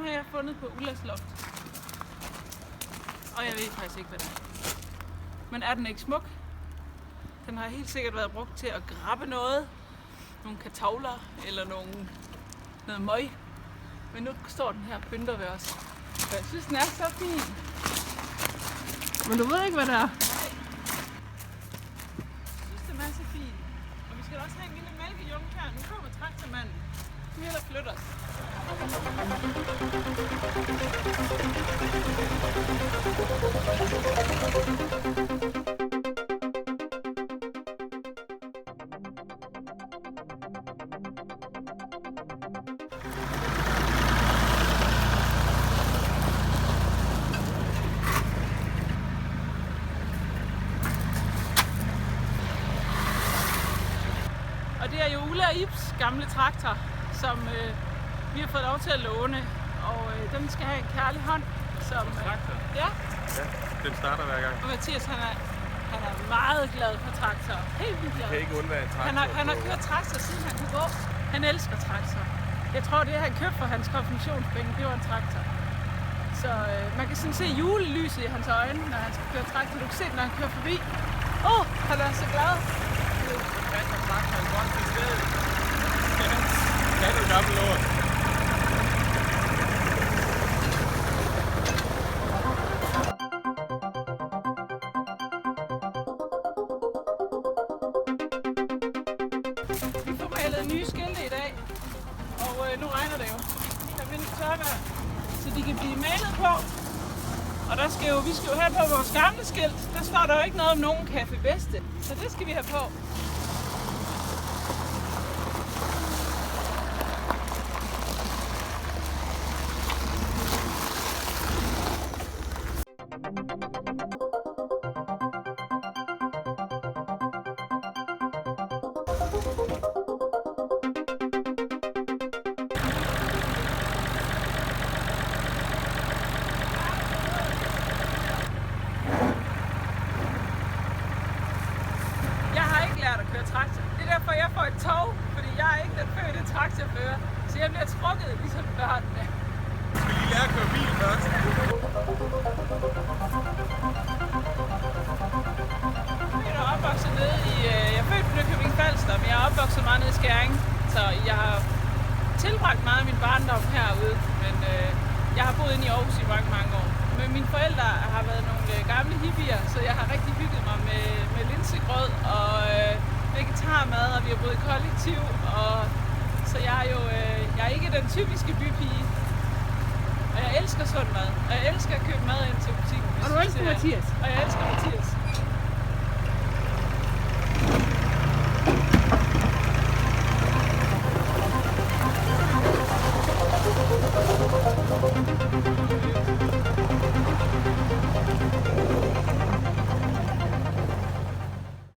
har jeg fundet på Ullas loft. Og jeg ved faktisk ikke, hvad det er. Men er den ikke smuk? Den har helt sikkert været brugt til at grabbe noget. Nogle kartofler eller noget møg. Men nu står den her og pynter ved os. Og jeg synes, den er så fin. Men du ved ikke, hvad det er? Nej. Jeg synes, den er så fin. Og vi skal også have en lille mælkejunge her. Nu kommer traktormanden. Vi hellere flytte os. Og det er jo Ulla og Ibs gamle traktor, som vi har fået lov til at låne, og den skal have en kærlig hånd. Som, traktor? Ja. Ja, den starter hver gang. Og Mathias, han er meget glad for traktor. Helt vildt glad. Kan ikke undvære en traktor. Han har kørt traktor, siden han kunne gå. Han elsker traktor. Jeg tror, det han købte for hans konfirmationspenge, det var en traktor. Så man kan sådan se julelyset i hans øjne, når han skal køre traktor. Du kan se, når han kører forbi. Han er så glad. Traktor er godt til stedet. Ja, det er gammel lort. Vi får malet nye skilte i dag, og nu regner det jo. Vi har mindst tørvejr, så de kan blive malet på. Og vi skal jo have på vores gamle skilt. Der står der jo ikke noget om nogen Café Bedste, så det skal vi have på. Jeg har ikke lært at køre traktor. Det er derfor, jeg får et tog, fordi jeg er ikke den fødte traktorfører. Så jeg bliver trukket ligesom børnene. Skal lige lære at køre bil først? Jeg er opvokset nede i... Jeg er født på Nykøbing Falster, men jeg er opvokset meget nede i Skæring. Så jeg har tilbragt meget af min barndom herude. Men jeg har boet inde i Aarhus i mange, mange år. Men mine forældre har været nogle gamle hippier, så jeg har rigtig hygget mig med linsegrød og vegetarmad, og vi har boet i kollektiv. Så jeg er ikke den typiske bypige. Og jeg elsker sund mad, og jeg elsker at købe mad ind til butikken. Og du elsker Mathias? Og jeg elsker Mathias.